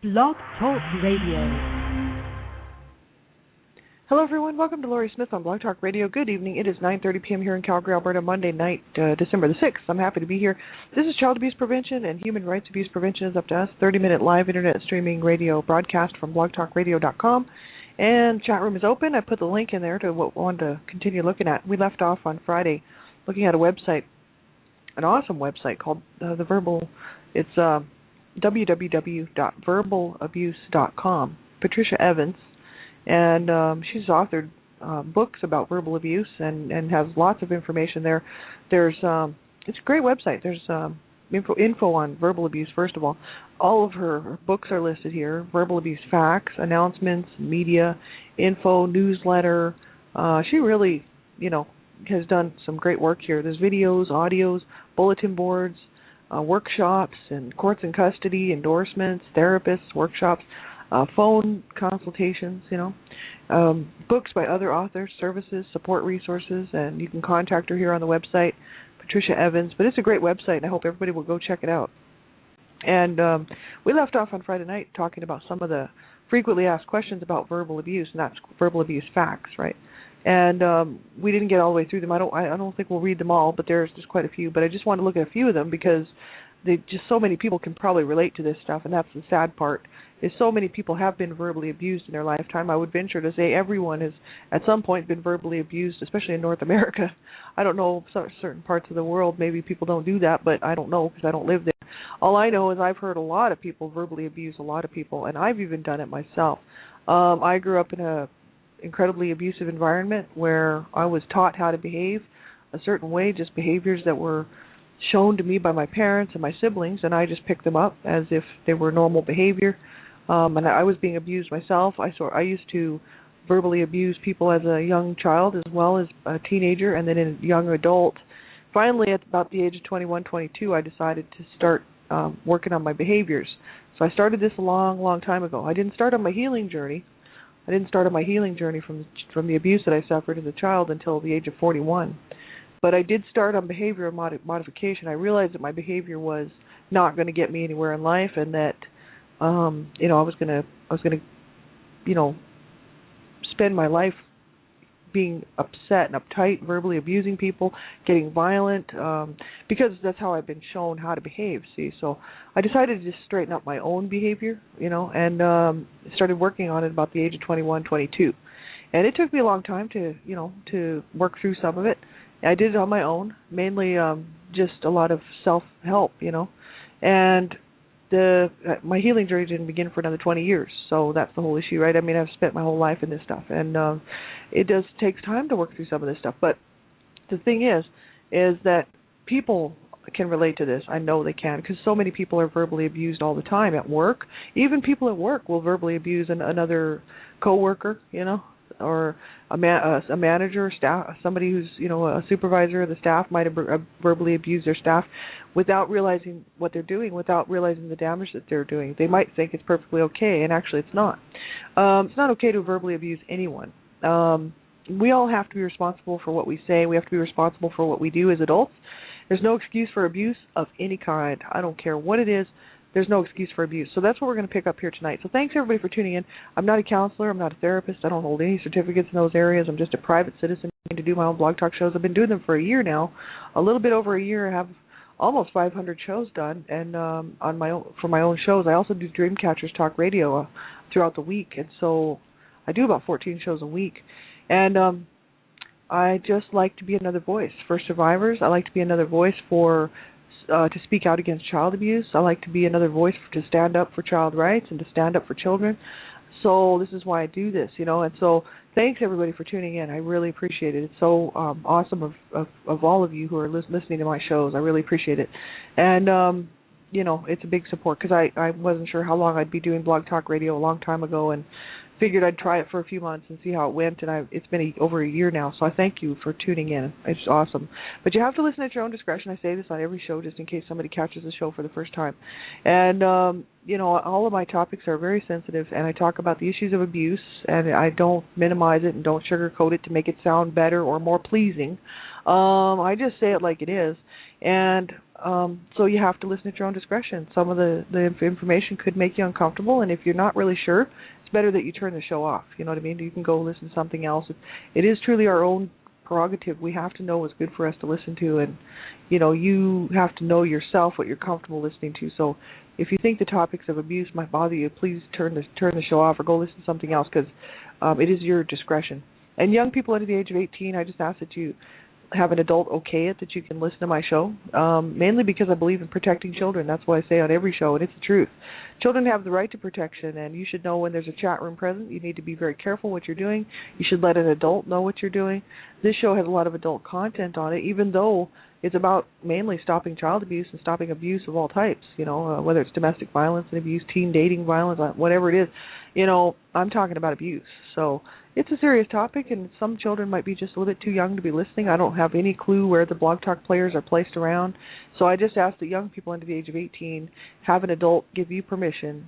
Blog Talk Radio. Hello, everyone. Welcome to Laurie Smith on Blog Talk Radio. Good evening. It is 9:30 p.m. here in Calgary, Alberta, Monday night, December the 6th. I'm happy to be here. This is Child Abuse Prevention and Human Rights Abuse Prevention is Up to Us, 30-minute live internet streaming radio broadcast from blogtalkradio.com. And chat room is open. I put the link in there to what we wanted to continue looking at. We left off on Friday looking at a website, an awesome website called The Verbal. It's www.verbalabuse.com. Patricia Evans. And she's authored books about verbal abuse and has lots of information there. There's it's a great website. There's info on verbal abuse. First of all of her books are listed here: verbal abuse facts, announcements, media, info, newsletter. She really, has done some great work here. There's videos, audios, bulletin boards, workshops, and courts and custody, endorsements, therapists, workshops. Phone consultations, books by other authors, services, support resources, and you can contact her here on the website, Patricia Evans. But it's a great website, and I hope everybody will go check it out. And we left off on Friday night talking about some of the frequently asked questions about verbal abuse, and that's verbal abuse facts, right? And we didn't get all the way through them. I don't think we'll read them all, but there's just quite a few. But I just want to look at a few of them because so many people can probably relate to this stuff, and that's the sad part, is so many people have been verbally abused in their lifetime. I would venture to say everyone has at some point been verbally abused, especially in North America. I don't know, certain parts of the world, maybe people don't do that, but I don't know because I don't live there. All I know is I've heard a lot of people verbally abuse a lot of people, and I've even done it myself. I grew up in an incredibly abusive environment where I was taught how to behave a certain way, just behaviors that were shown to me by my parents and my siblings, and I just picked them up as if they were normal behavior. And I was being abused myself. I used to verbally abuse people as a young child as well as a teenager and then a young adult. Finally, at about the age of 21, 22, I decided to start working on my behaviors. So I started this a long, long time ago. I didn't start on my healing journey. From the abuse that I suffered as a child until the age of 41. But I did start on behavioral modification. I realized that my behavior was not going to get me anywhere in life, and that I was going to spend my life being upset and uptight, verbally abusing people, getting violent, because that's how I've been shown how to behave. See, so I decided to just straighten up my own behavior, and started working on it about the age of 21, 22. And it took me a long time to work through some of it. I did it on my own, mainly just a lot of self-help, and my healing journey didn't begin for another 20 years, so that's the whole issue, right? I mean, I've spent my whole life in this stuff, and it does take time to work through some of this stuff, but the thing is that people can relate to this. I know they can, because so many people are verbally abused all the time at work. Even people at work will verbally abuse another coworker, or a manager, staff, somebody who's a supervisor of the staff might have verbally abused their staff without realizing what they're doing, without realizing the damage that they're doing. They might think it's perfectly okay, and actually it's not. It's not okay to verbally abuse anyone. We all have to be responsible for what we say. We have to be responsible for what we do as adults. There's no excuse for abuse of any kind. I don't care what it is. There's no excuse for abuse. So that's what we're going to pick up here tonight. So thanks, everybody, for tuning in. I'm not a counselor. I'm not a therapist. I don't hold any certificates in those areas. I'm just a private citizen to do my own blog talk shows. I've been doing them for a year now, a little bit over a year. I have almost 500 shows done, and for my own shows. I also do Dreamcatchers Talk Radio throughout the week, and so I do about 14 shows a week. And I just like to be another voice for survivors. I like to be another voice to speak out against child abuse. I like to be another voice to stand up for child rights and to stand up for children. So this is why I do this, And so thanks, everybody, for tuning in. I really appreciate it. It's so awesome of all of you who are listening to my shows. I really appreciate it. And, it's a big support because I wasn't sure how long I'd be doing Blog Talk Radio a long time ago, and figured I'd try it for a few months and see how it went, and it's been over a year now, so I thank you for tuning in. It's awesome. But you have to listen at your own discretion. I say this on every show just in case somebody catches the show for the first time. And, all of my topics are very sensitive, and I talk about the issues of abuse, and I don't minimize it and don't sugarcoat it to make it sound better or more pleasing. I just say it like it is. And So you have to listen at your own discretion. Some of the information could make you uncomfortable, and if you're not really sure, it's better that you turn the show off. You know what I mean? You can go listen to something else. It is truly our own prerogative. We have to know what's good for us to listen to, and you have to know yourself what you're comfortable listening to. So if you think the topics of abuse might bother you, please turn the show off or go listen to something else, because it is your discretion. And young people under the age of 18, I just ask that you have an adult okay it, that you can listen to my show, mainly because I believe in protecting children. That's what I say on every show, and it's the truth. Children have the right to protection, and you should know when there's a chat room present. You need to be very careful what you're doing. You should let an adult know what you're doing. This show has a lot of adult content on it, even though it's about mainly stopping child abuse and stopping abuse of all types, whether it's domestic violence and abuse, teen dating violence, whatever it is. I'm talking about abuse. So it's a serious topic, and some children might be just a little bit too young to be listening. I don't have any clue where the Blog Talk players are placed around. So I just ask that young people under the age of 18 have an adult give you permission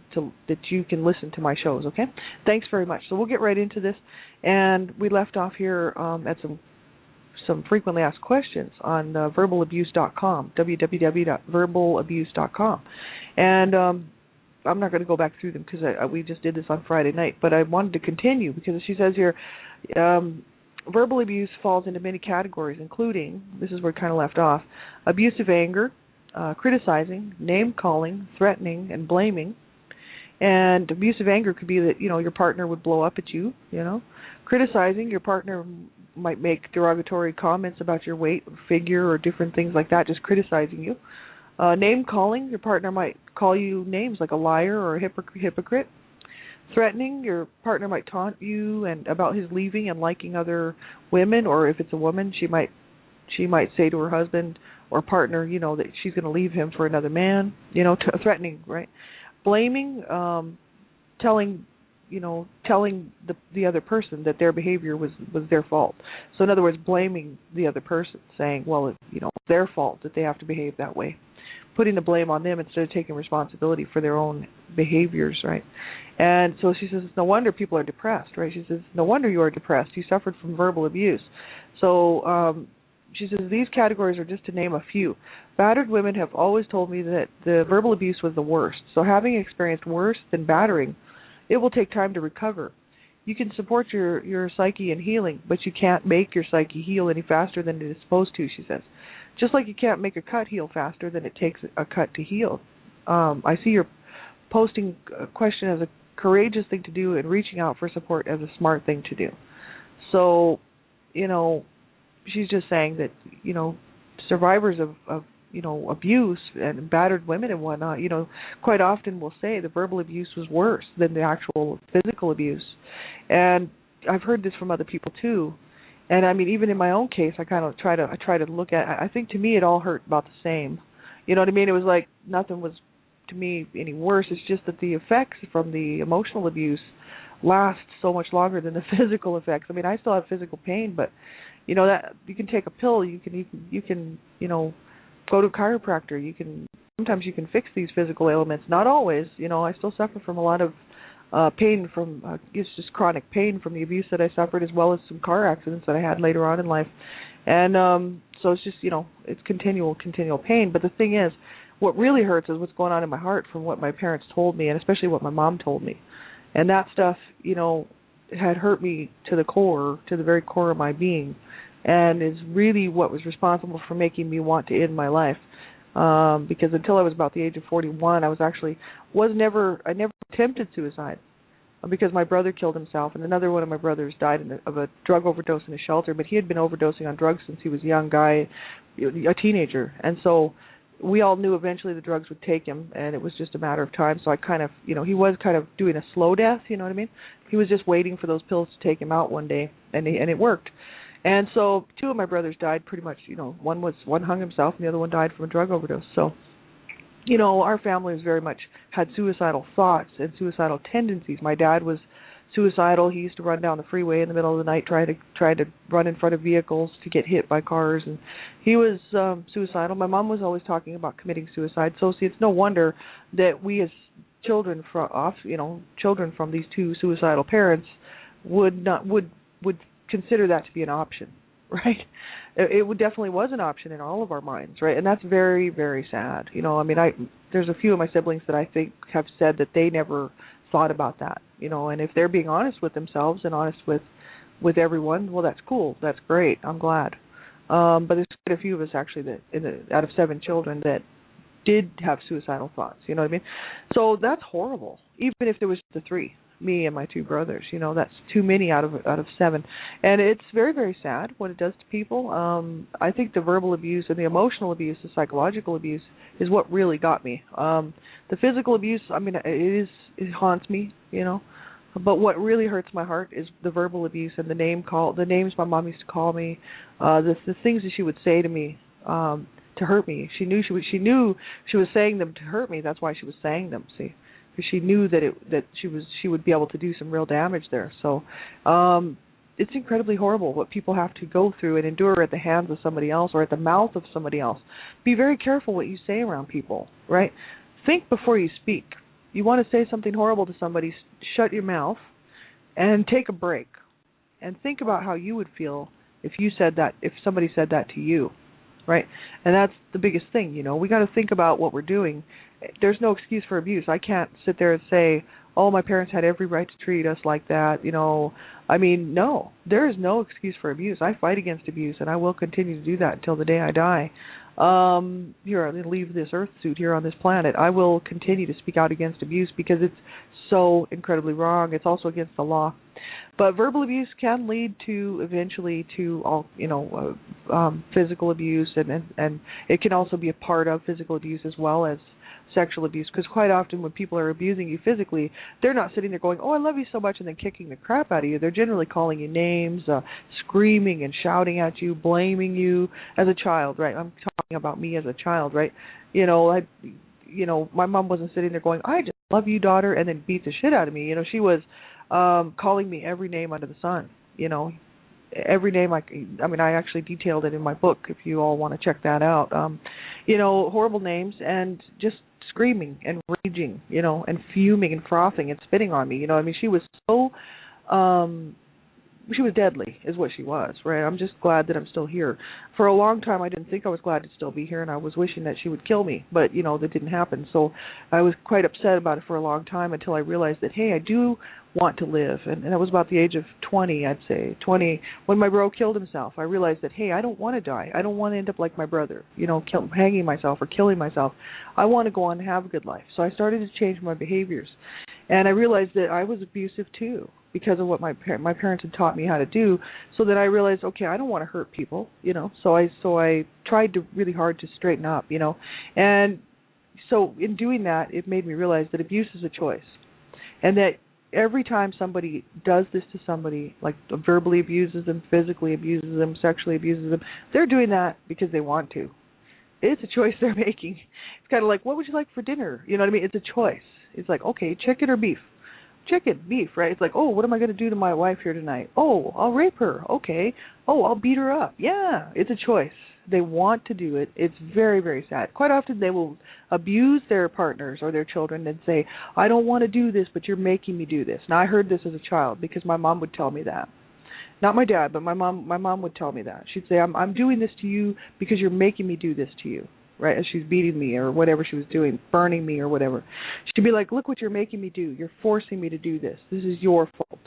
that you can listen to my shows, okay? Thanks very much. So we'll get right into this. And we left off here at some frequently asked questions on verbalabuse.com, www.verbalabuse.com. And I'm not going to go back through them because we just did this on Friday night, but I wanted to continue because she says here, verbal abuse falls into many categories, including, this is where it kind of left off, abusive anger, criticizing, name-calling, threatening, and blaming. And abusive anger could be that, your partner would blow up at you, Criticizing, your partner might make derogatory comments about your weight or figure or different things like that, just criticizing you. Name-calling, your partner might call you names like a liar or a hypocrite. Threatening, your partner might taunt you and about his leaving and liking other women, or if it's a woman, she might say to her husband or partner, that she's going to leave him for another man, threatening, right? Blaming, telling the other person that their behavior was their fault. So in other words, blaming the other person, saying, well, it's their fault that they have to behave that way. Putting the blame on them instead of taking responsibility for their own behaviors, right? And so she says, it's no wonder people are depressed, right? She says, no wonder you are depressed. You suffered from verbal abuse. So she says, these categories are just to name a few. Battered women have always told me that the verbal abuse was the worst. So having experienced worse than battering, it will take time to recover. You can support your psyche in healing, but you can't make your psyche heal any faster than it is supposed to, she says. Just like you can't make a cut heal faster than it takes a cut to heal. I see you're posting a question as a courageous thing to do and reaching out for support as a smart thing to do. So, she's just saying that, survivors of abuse and battered women and whatnot, quite often will say the verbal abuse was worse than the actual physical abuse. And I've heard this from other people too. And I mean, even in my own case, I kind of try to look at, I think to me it all hurt about the same. You know what I mean? It was like nothing was to me any worse. It's just that the effects from the emotional abuse last so much longer than the physical effects. I mean, I still have physical pain, but that you can take a pill, you can go to a chiropractor, sometimes you can fix these physical ailments. Not always, I still suffer from a lot of pain from, it's just chronic pain from the abuse that I suffered, as well as some car accidents that I had later on in life. And so it's just, it's continual pain. But the thing is, what really hurts is what's going on in my heart from what my parents told me, and especially what my mom told me. And that stuff, had hurt me to the very core of my being, and is really what was responsible for making me want to end my life. Because until I was about the age of 41, I never attempted suicide, because my brother killed himself, and another one of my brothers died of a drug overdose in a shelter. But he had been overdosing on drugs since he was a young guy, a teenager, and so we all knew eventually the drugs would take him, and it was just a matter of time. So I kind of, he was kind of doing a slow death, you know what I mean? He was just waiting for those pills to take him out one day, and it worked. And so two of my brothers died pretty much, one hung himself and the other one died from a drug overdose. So, our family was very much had suicidal thoughts and suicidal tendencies. My dad was suicidal. He used to run down the freeway in the middle of the night trying to run in front of vehicles to get hit by cars, and he was suicidal. My mom was always talking about committing suicide. So see, it's no wonder that we as children from these two suicidal parents would consider that to be an option, right? It definitely was an option in all of our minds, right? And that's very, very sad. I mean, there's a few of my siblings that I think have said that they never thought about that, and if they're being honest with themselves and honest with everyone, well, that's cool. That's great. I'm glad. But there's quite a few of us actually that out of 7 children that did have suicidal thoughts, you know what I mean? So that's horrible. Even if there was the 3, me and my 2 brothers, that's too many out of 7. And it's very, very sad what it does to people. I think the verbal abuse and the emotional abuse, the psychological abuse is what really got me. The physical abuse, I mean, it haunts me, But what really hurts my heart is the verbal abuse and the names my mom used to call me, the things that she would say to me, to hurt me. She knew she was saying them to hurt me. That's why she was saying them. See, because she knew that she would be able to do some real damage there. So, it's incredibly horrible what people have to go through and endure at the hands of somebody else or at the mouth of somebody else. Be very careful what you say around people, right? Think before you speak. You want to say something horrible to somebody, shut your mouth and take a break and think about how you would feel if somebody said that to you, right? And that's the biggest thing, we got to think about what we're doing. There's no excuse for abuse. I can't sit there and say, oh, my parents had every right to treat us like that, I mean, no, there is no excuse for abuse. I fight against abuse, and I will continue to do that until the day I die. Here, I'm going to leave this earth suit here on this planet. I will continue to speak out against abuse because it's so incredibly wrong. It's also against the law. But verbal abuse can lead to eventually to all, physical abuse, and it can also be a part of physical abuse as well as sexual abuse, because quite often when people are abusing you physically, they're not sitting there going, oh, I love you so much, and then kicking the crap out of you. They're generally calling you names, screaming and shouting at you, blaming you as a child, right? I'm talking about me as a child, right? My mom wasn't sitting there going, I just love you, daughter, and then beat the shit out of me. She was calling me every name under the sun, every name I actually detailed it in my book if you all want to check that out. Horrible names and just screaming and raging, and fuming and frothing and spitting on me. She was so she was deadly is what she was, right? I'm just glad that I'm still here. For a long time I didn't think I was glad to still be here, and I was wishing that she would kill me, but that didn't happen. So I was quite upset about it for a long time until I realized that, hey, I do want to live, and that was about the age of 20, I'd say 20, when my bro killed himself. I realized that, hey, I don't want to die. I don't want to end up like my brother, hanging myself or killing myself. I want to go on and have a good life. So I started to change my behaviors, and I realized that I was abusive too, because of what my parents had taught me how to do. So then I realized, okay, I don't want to hurt people, So I tried really hard to straighten up, and so in doing that, it made me realize that abuse is a choice, and that every time somebody does this to somebody, like verbally abuses them, physically abuses them, sexually abuses them, they're doing that because they want to. It's a choice they're making. It's kind of like, what would you like for dinner? You know what I mean? It's a choice. It's like, okay, chicken or beef? Chicken, beef, right? It's like, oh, what am I going to do to my wife here tonight? Oh, I'll rape her. Okay. Oh, I'll beat her up. Yeah, it's a choice. They want to do it. It's very, very sad. Quite often they will abuse their partners or their children and say, I don't want to do this, but you're making me do this. Now, I heard this as a child because my mom would tell me that. Not my dad, but my mom would tell me that. She'd say, I'm doing this to you because you're making me do this to you, right? As she's beating me or whatever she was doing, burning me or whatever. She'd be like, look what you're making me do. You're forcing me to do this. This is your fault,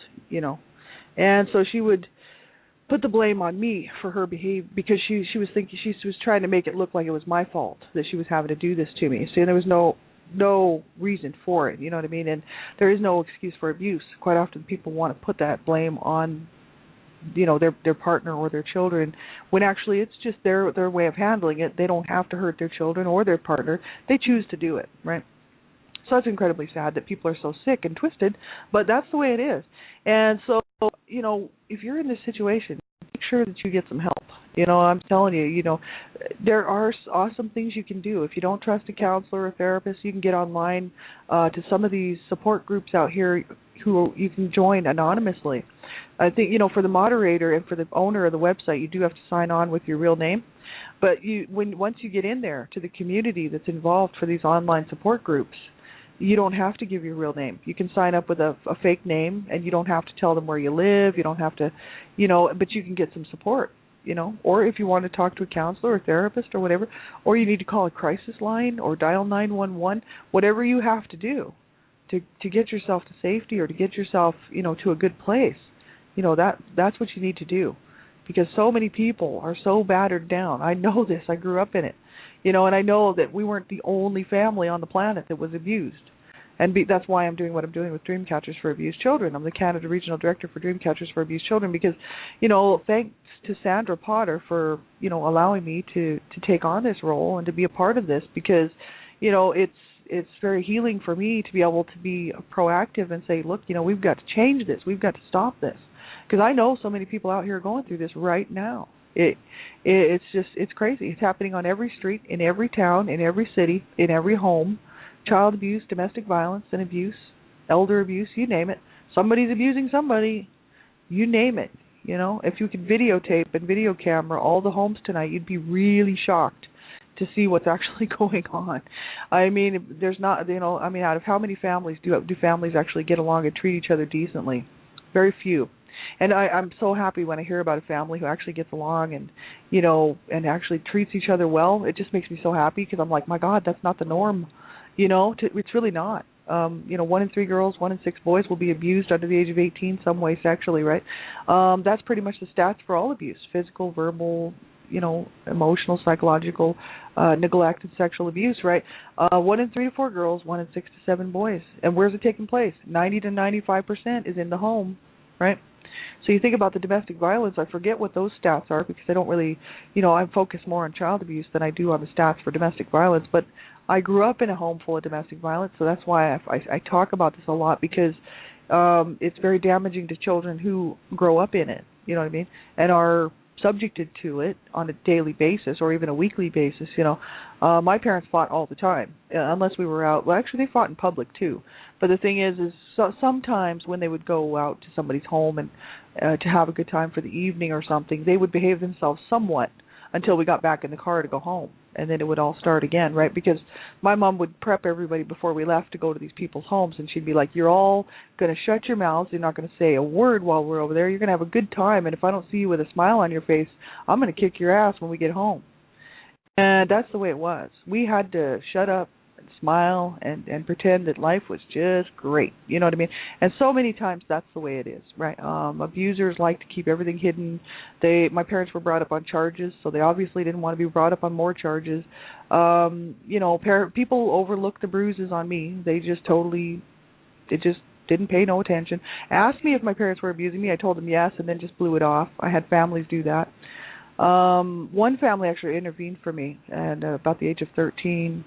And so she would put the blame on me for her behavior because she was thinking she was trying to make it look like it was my fault that she was having to do this to me. See, there was no reason for it, you know what I mean? And there is no excuse for abuse. Quite often people want to put that blame on their partner or their children, when actually it's just their way of handling it. They don't have to hurt their children or their partner. They choose to do it, right? So it's incredibly sad that people are so sick and twisted, but that's the way it is. And so, if you're in this situation, make sure that you get some help. I'm telling you, there are awesome things you can do. If you don't trust a counselor or a therapist, you can get online to some of these support groups out here who you can join anonymously. I think, for the moderator and for the owner of the website, you do have to sign on with your real name. But once you get in there to the community that's involved for these online support groups, you don't have to give your real name. You can sign up with a fake name, and you don't have to tell them where you live. You don't have to, but you can get some support. or if you want to talk to a counselor or therapist or whatever, or you need to call a crisis line or dial 911, whatever you have to do to get yourself to safety or to get yourself, to a good place. That's what you need to do, because so many people are so battered down. I know this. I grew up in it. And I know that we weren't the only family on the planet that was abused. And that's why I'm doing what I'm doing with Dreamcatchers for Abused Children. I'm the Canada Regional Director for Dreamcatchers for Abused Children because, thanks to Sandra Potter for, allowing me to take on this role and to be a part of this, because, it's very healing for me to be able to be proactive and say, look, we've got to change this. We've got to stop this. Because I know so many people out here are going through this right now. It's crazy. It's happening on every street, in every town, in every city, in every home. Child abuse, domestic violence and abuse, elder abuse, you name it. Somebody's abusing somebody, you name it. If you could videotape and video camera all the homes tonight, you'd be really shocked to see what's actually going on. I mean, there's not, out of how many families do families actually get along and treat each other decently? Very few. And I'm so happy when I hear about a family who actually gets along and, and actually treats each other well. It just makes me so happy because I'm like, my God, that's not the norm. It's really not. 1 in 3 girls, 1 in 6 boys will be abused under the age of 18 some way sexually, right? That's pretty much the stats for all abuse: physical, verbal, emotional, psychological, neglect, and sexual abuse, right? 1 in 3 to 4 girls, 1 in 6 to 7 boys. And where's it taking place? 90 to 95% is in the home, right? So you think about the domestic violence, I forget what those stats are because I don't really, I focus more on child abuse than I do on the stats for domestic violence, but I grew up in a home full of domestic violence, so that's why I talk about this a lot, because it's very damaging to children who grow up in it, you know what I mean, and are subjected to it on a daily basis or even a weekly basis. My parents fought all the time, unless we were out. Well, actually, they fought in public too. But the thing is sometimes when they would go out to somebody's home and to have a good time for the evening or something, they would behave themselves somewhat until we got back in the car to go home, and then it would all start again, right? Because my mom would prep everybody before we left to go to these people's homes, and she'd be like, you're all going to shut your mouths, you're not going to say a word while we're over there, you're going to have a good time, and if I don't see you with a smile on your face, I'm going to kick your ass when we get home. And that's the way it was. We had to shut up and smile and pretend that life was just great, you know what I mean? And so many times that's the way it is, right? Abusers like to keep everything hidden. My parents were brought up on charges, so they obviously didn't want to be brought up on more charges. People overlook the bruises on me. They just didn't pay no attention. Asked me if my parents were abusing me. I told them yes, and then just blew it off. I had families do that. One family actually intervened for me at about the age of 13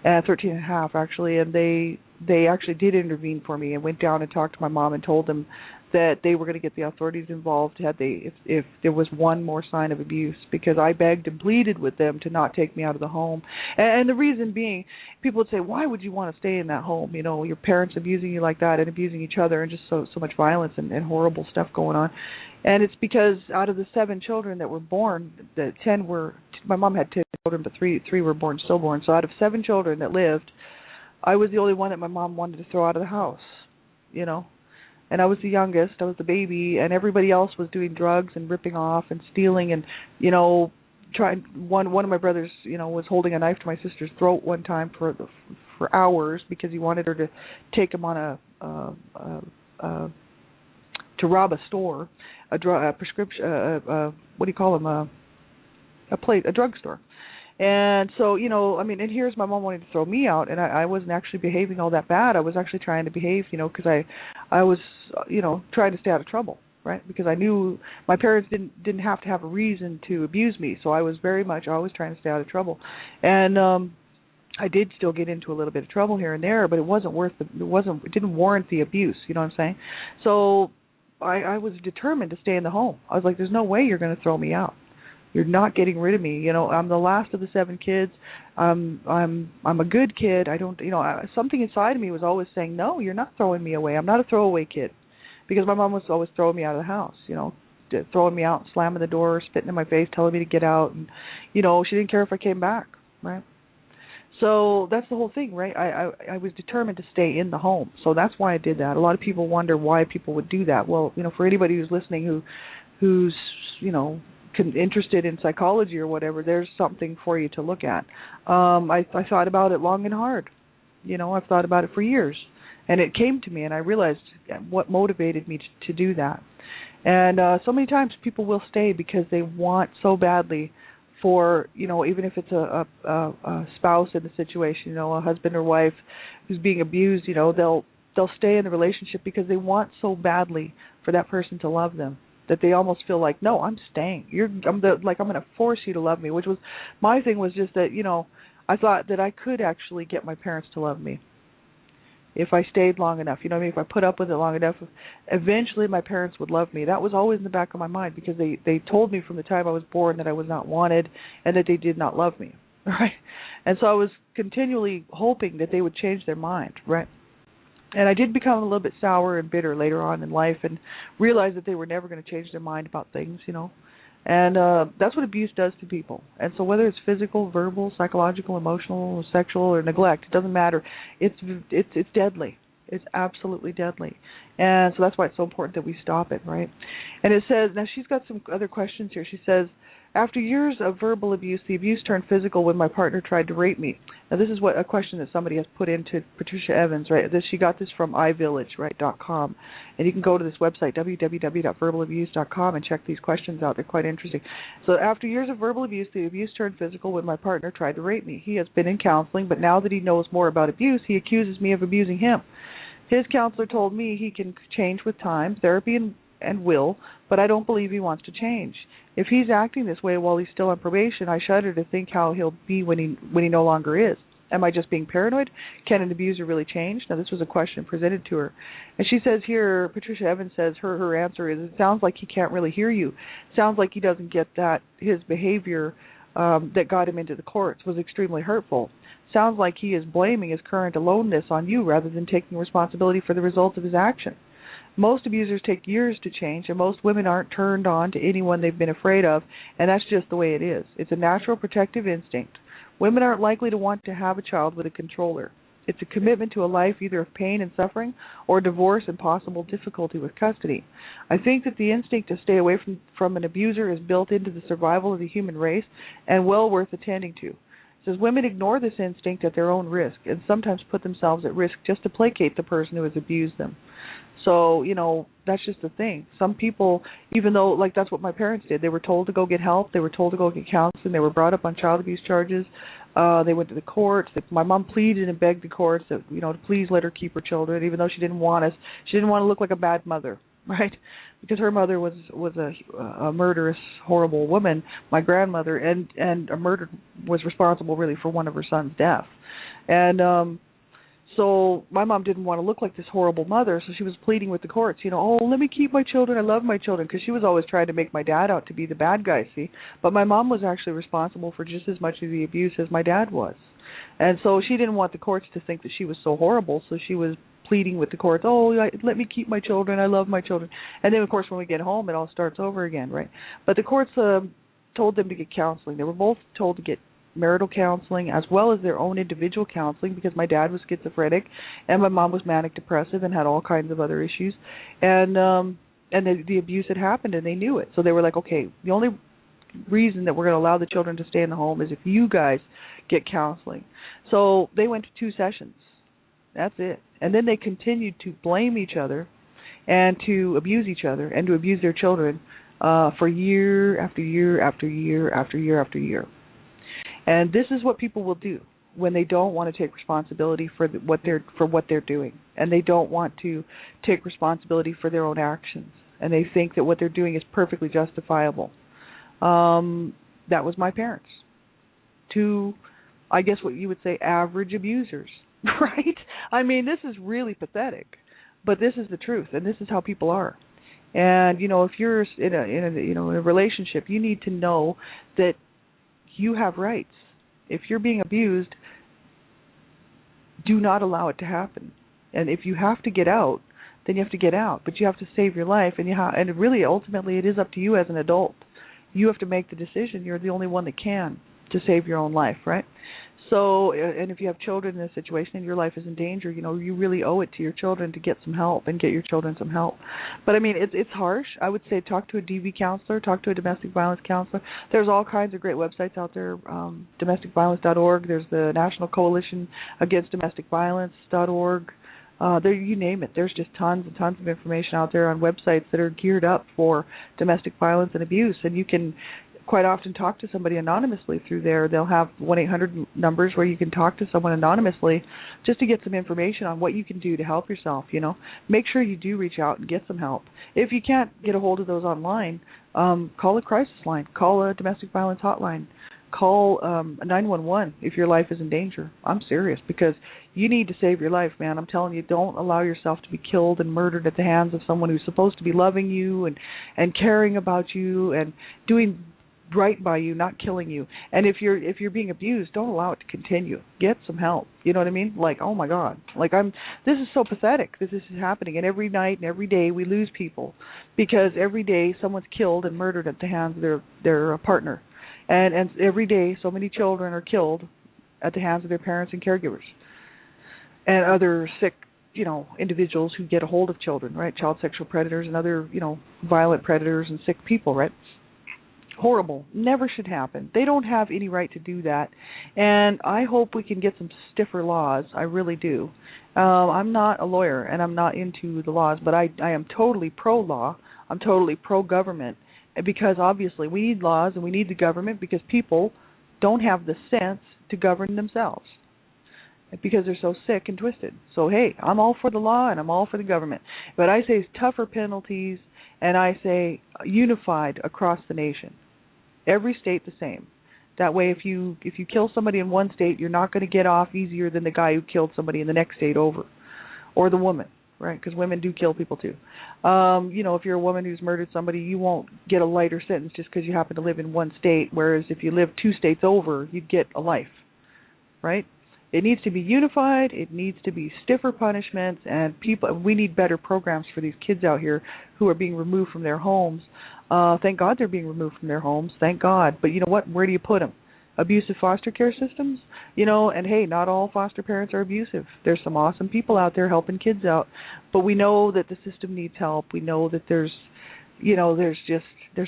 and a half actually, and they actually did intervene for me and went down and talked to my mom and told them that they were going to get the authorities involved if there was one more sign of abuse, because I begged and pleaded with them to not take me out of the home. And the reason being, people would say, why would you want to stay in that home? Your parents abusing you like that and abusing each other, and just so much violence and horrible stuff going on. And it's because out of the 7 children that were born, my mom had 10 children, but three were stillborn. So out of 7 children that lived, I was the only one that my mom wanted to throw out of the house, And I was the youngest, I was the baby, and everybody else was doing drugs and ripping off and stealing and, one of my brothers, was holding a knife to my sister's throat one time for hours because he wanted her to take him on to rob a store, a prescription, what do you call them, a drugstore. And so, and here's my mom wanting to throw me out, and I wasn't actually behaving all that bad. I was actually trying to behave, because I was, trying to stay out of trouble, right? Because I knew my parents didn't have to have a reason to abuse me, so I was very much always trying to stay out of trouble. And I did still get into a little bit of trouble here and there, but it didn't warrant the abuse, you know what I'm saying? So I was determined to stay in the home. I was like, there's no way you're going to throw me out. You're not getting rid of me. I'm the last of the 7 kids. I'm a good kid. I don't, something inside of me was always saying, no, you're not throwing me away. I'm not a throwaway kid, because my mom was always throwing me out of the house. Throwing me out, slamming the door, spitting in my face, telling me to get out, and she didn't care if I came back, right? So that's the whole thing, right? I was determined to stay in the home, so that's why I did that. A lot of people wonder why people would do that. Well, for anybody who's listening who's interested in psychology or whatever, there's something for you to look at. I thought about it long and hard. I've thought about it for years, and it came to me, and I realized what motivated me to do that. And so many times people will stay because they want so badly for, even if it's a spouse in the situation, a husband or wife who's being abused, they'll stay in the relationship because they want so badly for that person to love them that they almost feel like, no, I'm staying. I'm going to force you to love me, which was my thing. Was just that, I thought that I could actually get my parents to love me if I stayed long enough. If I put up with it long enough, eventually my parents would love me. That was always in the back of my mind, because they told me from the time I was born that I was not wanted and that they did not love me, right? And so I was continually hoping that they would change their mind, right? And I did become a little bit sour and bitter later on in life and realized that they were never going to change their mind about things, And that's what abuse does to people. And so whether it's physical, verbal, psychological, emotional, sexual, or neglect, it doesn't matter. It's deadly. It's absolutely deadly. And so that's why it's so important that we stop it, right? And it says, now she's got some other questions here. She says, after years of verbal abuse, the abuse turned physical when my partner tried to rape me. Now this is a question that somebody has put into Patricia Evans, right? She got this from iVillage, right, .com. And you can go to this website, www.verbalabuse.com, and check these questions out. They're quite interesting. So after years of verbal abuse, the abuse turned physical when my partner tried to rape me. He has been in counseling, but now that he knows more about abuse, he accuses me of abusing him. His counselor told me he can change with time, therapy, and will, but I don't believe he wants to change. If he's acting this way while he's still on probation, I shudder to think how he'll be when he no longer is. Am I just being paranoid? Can an abuser really change? Now, this was a question presented to her. And she says here, Patricia Evans says her answer is, it sounds like he can't really hear you. It sounds like he doesn't get that his behavior that got him into the courts was extremely hurtful. Sounds like he is blaming his current aloneness on you rather than taking responsibility for the results of his action. Most abusers take years to change, and most women aren't turned on to anyone they've been afraid of, and that's just the way it is. It's a natural protective instinct. Women aren't likely to want to have a child with a controller. It's a commitment to a life either of pain and suffering or divorce and possible difficulty with custody. I think that the instinct to stay away from an abuser is built into the survival of the human race and well worth attending to. It says women ignore this instinct at their own risk and sometimes put themselves at risk just to placate the person who has abused them. So, that's just the thing. Some people, even though, that's what my parents did, they were told to go get help, they were told to go get counseling, they were brought up on child abuse charges, they went to the courts. My mom pleaded and begged the courts that, to please let her keep her children, even though she didn't want us. She didn't want to look like a bad mother, right? Because her mother was a murderous, horrible woman, my grandmother, and was responsible really for one of her son's death. And so my mom didn't want to look like this horrible mother, so she was pleading with the courts, let me keep my children, I love my children, because she was always trying to make my dad out to be the bad guy, see? But my mom was actually responsible for just as much of the abuse as my dad was. And so she didn't want the courts to think that she was so horrible, so she was pleading with the courts, let me keep my children, I love my children. And then, of course, when we get home, it all starts over again, right? But the courts told them to get counseling. They were both told to get marital counseling as well as their own individual counseling, because my dad was schizophrenic and my mom was manic depressive and had all kinds of other issues, and the abuse had happened and they knew it. So they were like, okay, the only reason that we're going to allow the children to stay in the home is if you guys get counseling. So they went to 2 sessions. That's it. And then they continued to blame each other and to abuse each other and to abuse their children for year after year after year after year after year. And this is what people will do when they don't want to take responsibility for what they're doing, and they don't want to take responsibility for their own actions, and they think that what they're doing is perfectly justifiable. That was my parents. 2, I guess what you would say, average abusers, right? I mean, this is really pathetic, but this is the truth, and this is how people are. And if you're in a relationship, you need to know that you have rights. If you're being abused, do not allow it to happen. And if you have to get out, then you have to get out. But you have to save your life, and really, ultimately, it is up to you as an adult. You have to make the decision. You're the only one that can to save your own life, right? So, and if you have children in this situation and your life is in danger, you really owe it to your children to get some help and get your children some help. But I mean, it's harsh. I would say talk to a DV counselor, talk to a domestic violence counselor. There's all kinds of great websites out there. Domesticviolence.org. There's the National Coalition Against Domestic Violence.org. There, you name it. There's just tons and tons of information out there on websites that are geared up for domestic violence and abuse, and you can quite often talk to somebody anonymously through there. They'll have 1-800 numbers where you can talk to someone anonymously just to get some information on what you can do to help yourself, Make sure you do reach out and get some help. If you can't get a hold of those online, call a crisis line, call a domestic violence hotline, call 911 if your life is in danger. I'm serious, because you need to save your life, man. I'm telling you, don't allow yourself to be killed and murdered at the hands of someone who's supposed to be loving you and caring about you and doing right by you, not killing you. And if you're being abused, don't allow it to continue. Get some help. You know what I mean? Like, oh my God. This is so pathetic that this is happening, and every night and every day we lose people because every day someone's killed and murdered at the hands of their partner. And every day so many children are killed at the hands of their parents and caregivers and other sick individuals who get a hold of children, right? Child sexual predators and other, violent predators and sick people, right? Horrible. Never should happen. They don't have any right to do that. And I hope we can get some stiffer laws. I really do. I'm not a lawyer and I'm not into the laws, but I am totally pro-law. I'm totally pro-government, because obviously we need laws and we need the government because people don't have the sense to govern themselves because they're so sick and twisted. So, hey, I'm all for the law and I'm all for the government. But I say tougher penalties, and I say unified across the nation. Every state the same. That way, if you kill somebody in one state, you're not going to get off easier than the guy who killed somebody in the next state over, or the woman, right? Because women do kill people too. If you're a woman who's murdered somebody, you won't get a lighter sentence just because you happen to live in one state. Whereas if you live 2 states over, you'd get a life, right? It needs to be unified. It needs to be stiffer punishments, and we need better programs for these kids out here who are being removed from their homes. Thank God they're being removed from their homes. Thank God. But you know what? Where do you put them? Abusive foster care systems? And hey, not all foster parents are abusive. There's some awesome people out there helping kids out. But we know that the system needs help. We know that there's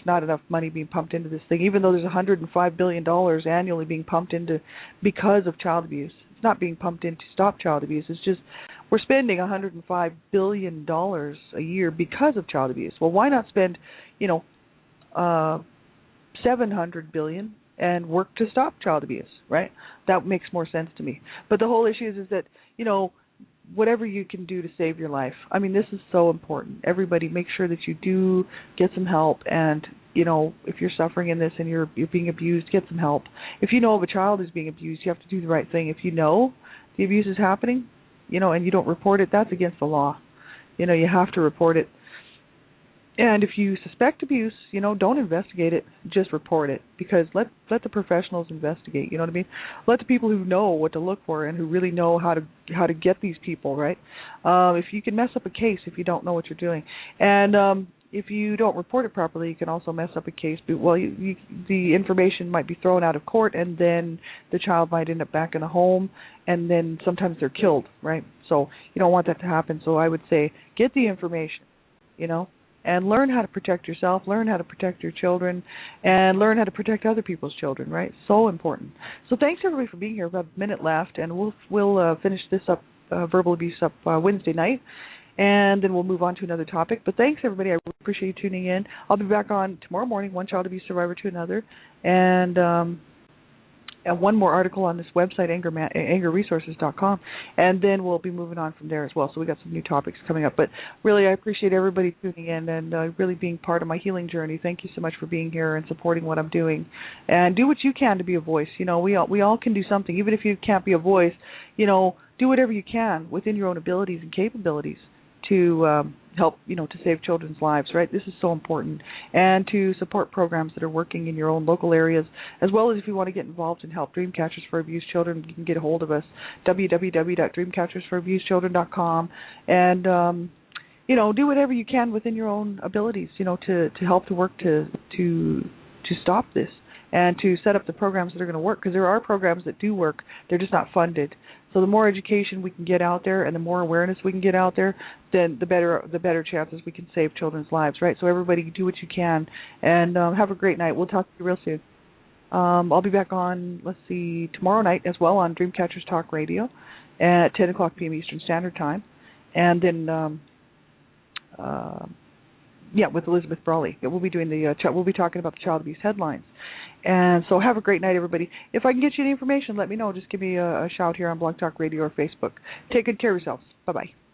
not enough money being pumped into this thing, even though there's $105 billion annually being pumped into because of child abuse. It's not being pumped in to stop child abuse. It's just we're spending $105 billion a year because of child abuse. Well, why not spend, $700 billion and work to stop child abuse, right? That makes more sense to me. But the whole issue is that, whatever you can do to save your life. I mean, this is so important. Everybody, make sure that you do get some help, and if you're suffering in this and you're being abused, get some help. If you know of a child who's being abused, you have to do the right thing. If you know the abuse is happening, and you don't report it, that's against the law. You have to report it. And if you suspect abuse, don't investigate it, just report it, because let the professionals investigate, you know what I mean? Let the people who know what to look for and who really know how to get these people, right? If you can mess up a case if you don't know what you're doing. And if you don't report it properly, you can also mess up a case. Well, the information might be thrown out of court, and then the child might end up back in the home, and then sometimes they're killed, right? So you don't want that to happen. So I would say get the information, and learn how to protect yourself, learn how to protect your children, and learn how to protect other people's children, right? So important. So thanks, everybody, for being here. We've got a minute left, and we'll finish this up, verbal abuse up Wednesday night, and then we'll move on to another topic. But thanks, everybody. I really appreciate you tuning in. I'll be back on tomorrow morning, one child abuse survivor to another, and one more article on this website, angerresources.com, and then we'll be moving on from there as well. So we got some new topics coming up. But really, I appreciate everybody tuning in and really being part of my healing journey. Thank you so much for being here and supporting what I'm doing. And do what you can to be a voice. We all can do something. Even if you can't be a voice, do whatever you can within your own abilities and capabilities to help, to save children's lives, right? This is so important. And to support programs that are working in your own local areas, as well as if you want to get involved and help Dreamcatchers for Abused Children, you can get a hold of us, www.dreamcatchersforabusedchildren.com, and, do whatever you can within your own abilities, to help to work to stop this and to set up the programs that are going to work, because there are programs that do work, they're just not funded. So the more education we can get out there and the more awareness we can get out there, then the better chances we can save children's lives, right? So everybody do what you can, and have a great night. We'll talk to you real soon. I'll be back on, tomorrow night as well on Dreamcatchers Talk Radio at 10 o'clock p.m. Eastern Standard Time. And then, with Elizabeth Brawley. We'll be doing we'll be talking about the child abuse headlines. And so have a great night, everybody. If I can get you the information, let me know. Just give me a shout here on Blog Talk Radio or Facebook. Take good care of yourselves. Bye-bye.